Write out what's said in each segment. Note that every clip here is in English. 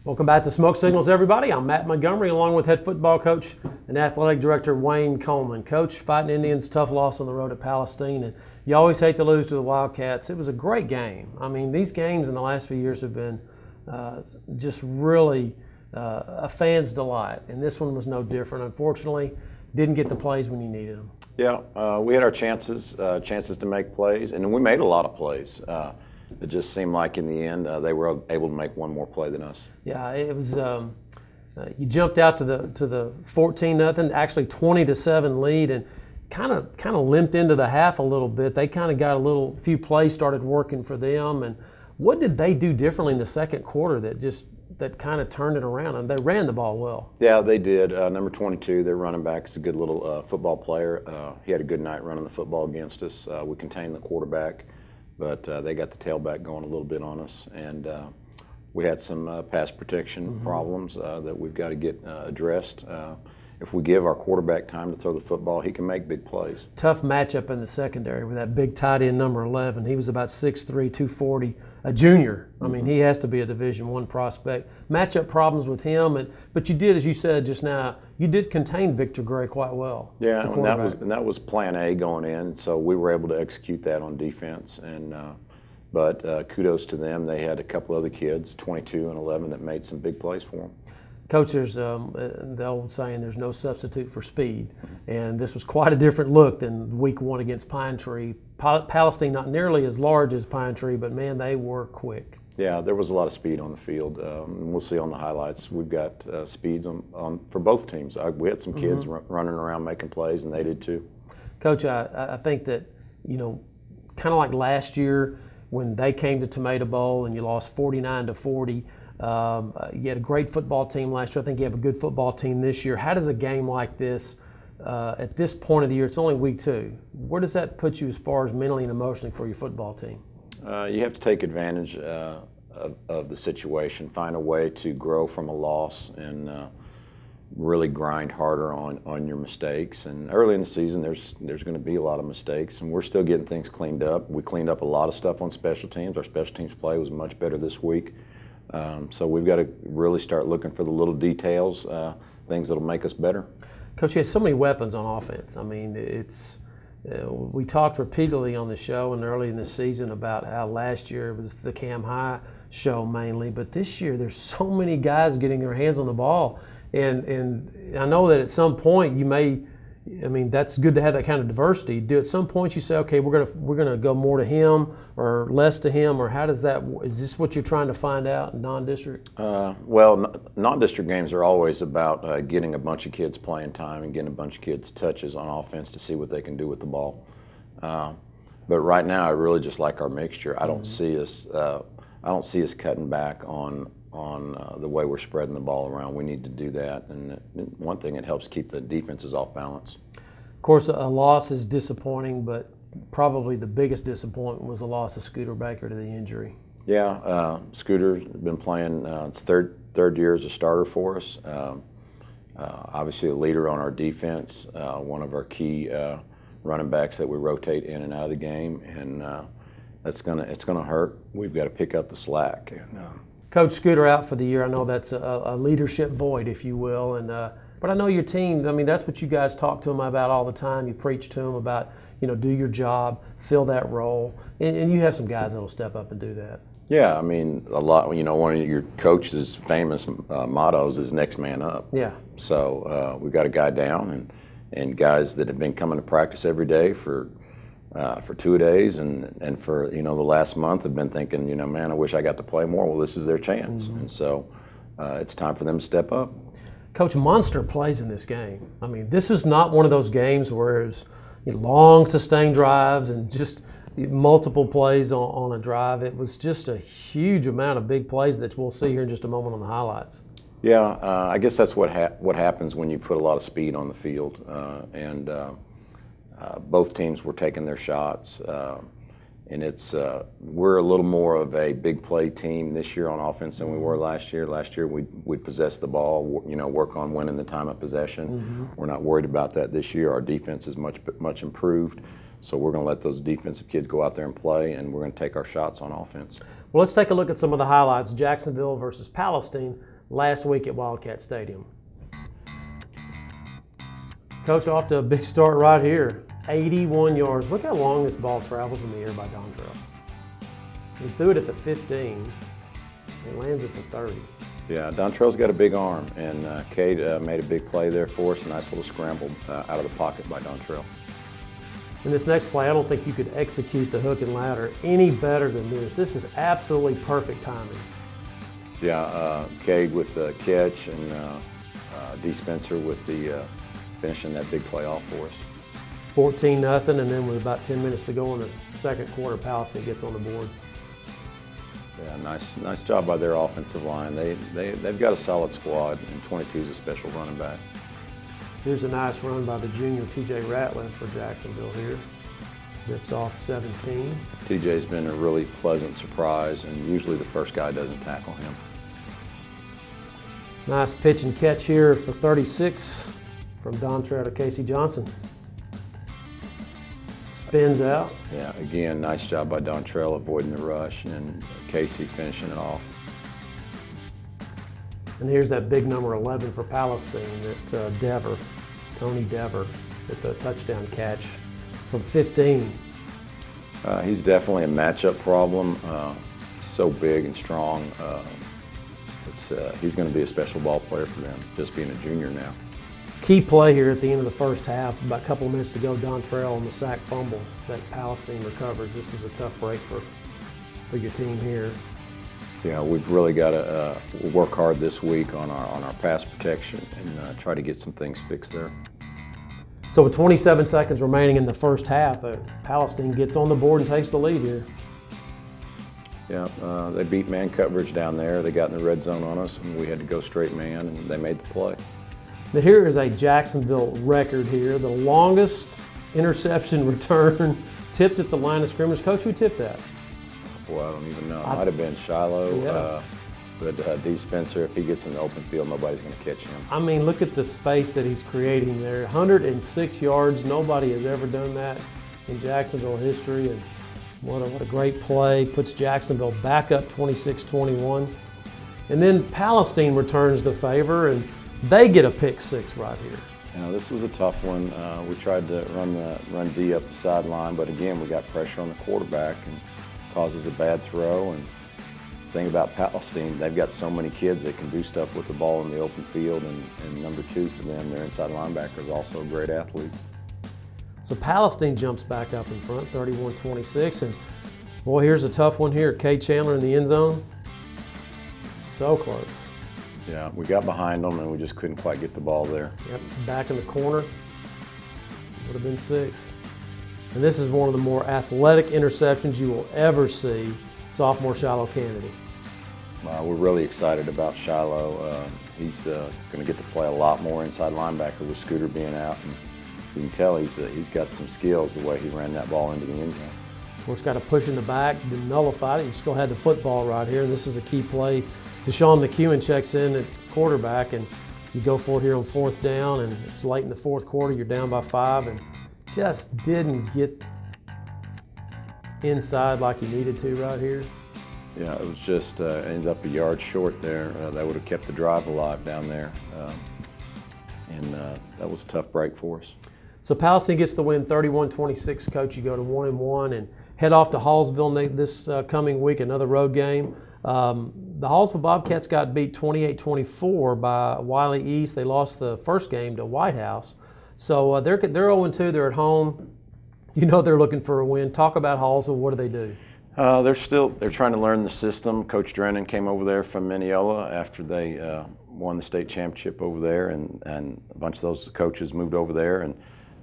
Welcome back to Smoke Signals, everybody. I'm Matt Montgomery, along with head football coach and athletic director Wayne Coleman. Coach, fighting Indians, tough loss on the road at Palestine, and you always hate to lose to the Wildcats. It was a great game. I mean, these games in the last few years have been just really a fan's delight, and this one was no different. Unfortunately, didn't get the plays when you needed them. Yeah, we had our chances to make plays, and we made a lot of plays. It just seemed like in the end they were able to make one more play than us. Yeah, it was. You jumped out to the 14-0, actually 20-7 lead, and kind of limped into the half a little bit. They kind of got a few plays started working for them. And what did they do differently in the second quarter that kind of turned it around? And they ran the ball well. Yeah, they did. Number 22, their running back, is a good little football player. He had a good night running the football against us. We contained the quarterback, but they got the tailback going a little bit on us, and we had some pass protection problems that we've got to get addressed. If we give our quarterback time to throw the football, he can make big plays. Tough matchup in the secondary with that big tight end number 11. He was about 6'3", 240, a junior. I mean, he has to be a Division I prospect. Matchup problems with him, but you did, as you said just now, you did contain Victor Gray quite well. Yeah, and that was plan A going in, so we were able to execute that on defense. And but kudos to them. They had a couple other kids, 22 and 11, that made some big plays for them. Coach, there's the old saying, there's no substitute for speed. And this was quite a different look than week one against Pine Tree. Palestine, not nearly as large as Pine Tree, but man, they were quick. Yeah, there was a lot of speed on the field. We'll see on the highlights. We've got speeds on for both teams. We had some kids running around making plays, and they did too. Coach, I think that, kind of like last year when they came to Tomato Bowl and you lost 49-40, you had a great football team last year. I think you have a good football team this year. How does a game like this, at this point of the year, it's only week 2, where does that put you as far as mentally and emotionally for your football team? You have to take advantage of the situation, find a way to grow from a loss, and really grind harder on your mistakes. And early in the season, there's going to be a lot of mistakes, and we're still getting things cleaned up. We cleaned up a lot of stuff on special teams. Our special teams play was much better this week. So we've got to really start looking for the little details, things that'll make us better. Coach, you have so many weapons on offense. I mean, we talked repeatedly on the show and early in the season about how last year it was the Cam High show mainly, but this year there's so many guys getting their hands on the ball. And I know that at some point that's good to have that kind of diversity. Do at some point you say, okay, we're gonna go more to him or less to him, or how does that? Is this what you're trying to find out in non-district? Well, non-district games are always about getting a bunch of kids playing time and getting a bunch of kids touches on offense to see what they can do with the ball. But right now, I really just like our mixture. I don't see us cutting back on the way we're spreading the ball around. We need to do that, and one thing, it helps keep the defenses off balance. Of course, a loss is disappointing, but probably the biggest disappointment was the loss of Scooter Baker to the injury. Yeah, Scooter's been playing his third year as a starter for us. Obviously a leader on our defense, one of our key running backs that we rotate in and out of the game, and it's gonna hurt. We've got to pick up the slack. And, Coach, Scooter out for the year. I know that's a leadership void, if you will, and but I know your team. I mean, that's what you guys talk to him about all the time. You preach to him about, do your job, fill that role, and you have some guys that'll step up and do that. Yeah, I mean, a lot. One of your coach's famous mottos is "next man up." Yeah. So we've got a guy down, and guys that have been coming to practice every day for 2 days, and for the last month have been thinking, man, I wish I got to play more. Well, this is their chance, and so it's time for them to step up. Coach, Monster plays in this game. I mean, this was not one of those games where it's long sustained drives and just multiple plays on a drive. It was just a huge amount of big plays that we'll see here in just a moment on the highlights. Yeah, I guess that's what happens when you put a lot of speed on the field, and both teams were taking their shots, and we're a little more of a big play team this year on offense than we were last year. Last year we possessed the ball, work on winning the time of possession. We're not worried about that this year. Our defense is much improved, so we're going to let those defensive kids go out there and play, and we're going to take our shots on offense. Well, let's take a look at some of the highlights. Jacksonville versus Palestine. last week at Wildcat Stadium. Coach, off to a big start right here. 81 yards. Look how long this ball travels in the air by Dontrell. He threw it at the 15. It lands at the 30. Yeah, Dontrell's got a big arm, and Cade made a big play there for us. A nice little scramble out of the pocket by Dontrell. In this next play, I don't think you could execute the hook and ladder any better than this. This is absolutely perfect timing. Yeah, Cade with the catch, and D. Spencer with the finishing that big play off for us. 14-0, and then with about 10 minutes to go in the second quarter, Palestine gets on the board. Yeah, nice job by their offensive line. They've got a solid squad, and 22 is a special running back. Here's a nice run by the junior T.J. Ratliff for Jacksonville here. Rips off 17. T.J.'s been a really pleasant surprise, and usually the first guy doesn't tackle him. Nice pitch and catch here for 36 from Dontrell to Casey Johnson. Spins out. Yeah, again, nice job by Dontrell avoiding the rush, and Casey finishing it off. And here's that big number 11 for Palestine that Dever, Tony Dever, with the touchdown catch from 15. He's definitely a matchup problem. So big and strong. He's going to be a special ball player for them, just being a junior now. Key play here at the end of the first half, about a couple of minutes to go, Dontrell on the sack fumble that Palestine recovers. This was a tough break for your team here. Yeah, we've really got to work hard this week on our pass protection and try to get some things fixed there. So with 27 seconds remaining in the first half, Palestine gets on the board and takes the lead here. Yeah, they beat man coverage down there. They got in the red zone on us, and we had to go straight man, and they made the play. Now here is a Jacksonville record here, the longest interception return tipped at the line of scrimmage. Coach, who tipped that? Boy, I don't even know. It might have been Shiloh, yeah. But D. Spencer, if he gets in the open field, nobody's going to catch him. I mean, look at the space that he's creating there. 106 yards. Nobody has ever done that in Jacksonville history. And what a great play. Puts Jacksonville back up 26-21. And then Palestine returns the favor, and they get a pick six right here. Now, this was a tough one. We tried to run D up the sideline, but again, we got pressure on the quarterback and causes a bad throw. And the thing about Palestine, they've got so many kids that can do stuff with the ball in the open field, and number two for them, their inside linebacker, is also a great athlete. So Palestine jumps back up in front, 31-26, and boy, here's a tough one here. Cade Chandler in the end zone. So close. Yeah, we got behind them, and we just couldn't quite get the ball there. Yep, back in the corner. Would have been 6. And this is one of the more athletic interceptions you will ever see, sophomore Shiloh Kennedy. We're really excited about Shiloh. He's going to get to play a lot more inside linebacker with Scooter being out. And you can tell he's got some skills the way he ran that ball into the end zone. Of course, got a push in the back, didn't nullify it. He still had the football right here. This is a key play. Deshaun McEwen checks in at quarterback, and you go for it here on 4th down, and it's late in the 4th quarter. You're down by 5, and just didn't get inside like you needed to right here. Yeah, it was just ended up a yard short there. That would have kept the drive alive down there, and that was a tough break for us. So Palestine gets the win, 31-26. Coach, you go to 1-1 and head off to Hallsville this coming week, another road game. The Hallsville Bobcats got beat 28-24 by Wiley East. They lost the first game to White House. So they're 0-2. They're at home. You know they're looking for a win. Talk about Hallsville. What do? They're trying to learn the system. Coach Drennan came over there from Mineola after they won the state championship over there, and a bunch of those coaches moved over there, and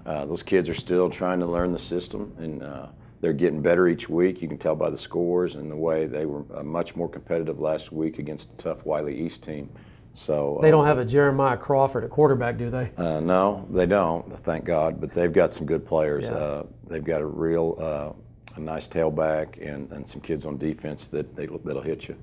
those kids are still trying to learn the system, and they're getting better each week. You can tell by the scores and the way they were much more competitive last week against a tough Wiley East team. So they don't have a Jeremiah Crawford at quarterback, do they? No, they don't, thank God, but they've got some good players. Yeah. They've got a nice tailback and some kids on defense that'll hit you.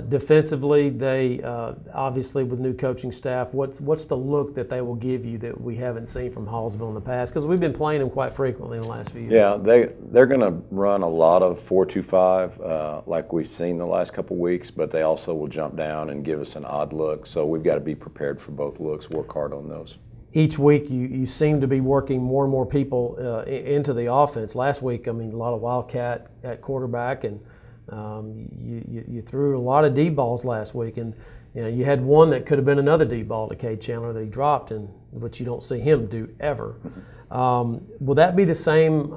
Defensively, they obviously with new coaching staff, what's the look that they will give you that we haven't seen from Hallsville in the past? Because we've been playing them quite frequently in the last few years. Yeah, they're going to run a lot of 4-2-5 like we've seen the last couple weeks, but they also will jump down and give us an odd look. So we've got to be prepared for both looks, work hard on those. Each week you seem to be working more and more people into the offense. Last week, I mean, a lot of Wildcat at quarterback, and you threw a lot of deep balls last week, and you had one that could have been another deep ball to Cade Chandler that he dropped, which you don't see him do ever. Will that be the same,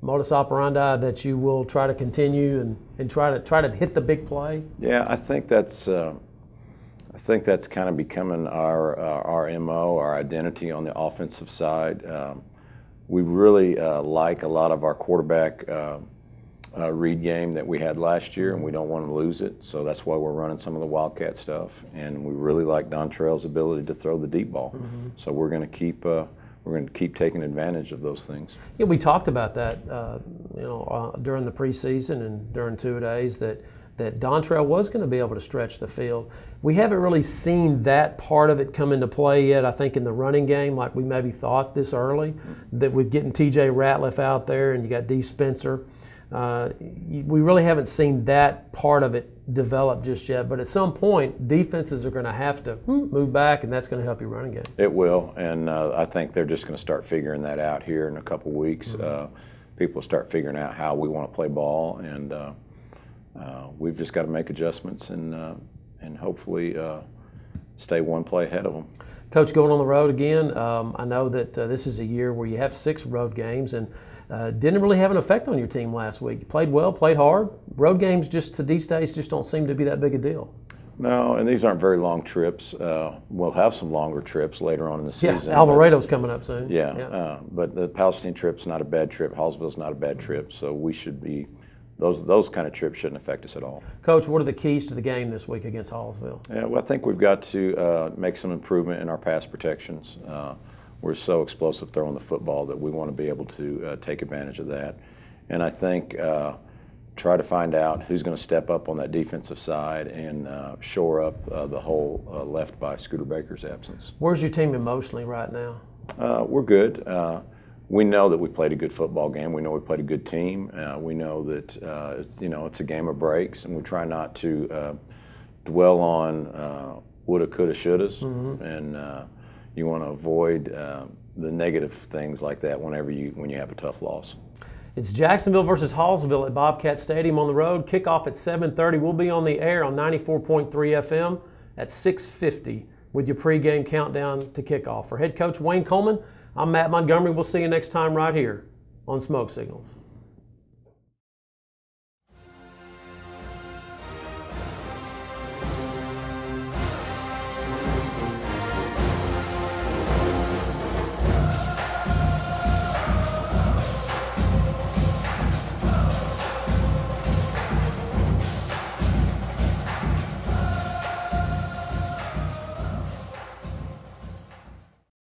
modus operandi that you will try to continue and try to hit the big play? Yeah, I think that's kind of becoming our MO, our identity on the offensive side. We really like a lot of our quarterback read game that we had last year, and we don't want to lose it. So that's why we're running some of the Wildcat stuff, and we really like Dontrell's ability to throw the deep ball. So we're going to keep taking advantage of those things. Yeah, we talked about that, during the preseason and during 2 days that Dontrell was going to be able to stretch the field. We haven't really seen that part of it come into play yet, I think, in the running game, like we maybe thought this early, that with getting T.J. Ratliff out there and you got D. Spencer. We really haven't seen that part of it develop just yet, but at some point, defenses are going to have to move back, and that's going to help your running game. It will, and I think they're just going to start figuring that out here in a couple weeks. People start figuring out how we want to play ball, and we've just got to make adjustments and hopefully stay one play ahead of them. Coach, going on the road again, I know that this is a year where you have 6 road games, and didn't really have an effect on your team last week. You played well, played hard. Road games just to these days just don't seem to be that big a deal. No, and these aren't very long trips. We'll have some longer trips later on in the season. Yeah, Alvarado's coming up soon. Yeah. But the Palestine trip's not a bad trip. Hallsville's not a bad trip, so we should be. Those kind of trips shouldn't affect us at all. Coach, what are the keys to the game this week against Hallsville? Yeah, well, I think we've got to make some improvement in our pass protections. We're so explosive throwing the football that we want to be able to take advantage of that. And I think try to find out who's going to step up on that defensive side and shore up the hole left by Scooter Baker's absence. Where's your team emotionally right now? We're good. We know that we played a good football game. We know we played a good team. We know that it's a game of breaks, and we try not to dwell on woulda, coulda, shouldas, and you want to avoid the negative things like that when you have a tough loss. It's Jacksonville versus Hallsville at Bobcat Stadium on the road. Kickoff at 7:30. We'll be on the air on 94.3 FM at 6:50 with your pregame countdown to kickoff. For head coach Wayne Coleman, I'm Matt Montgomery. We'll see you next time right here on Smoke Signals.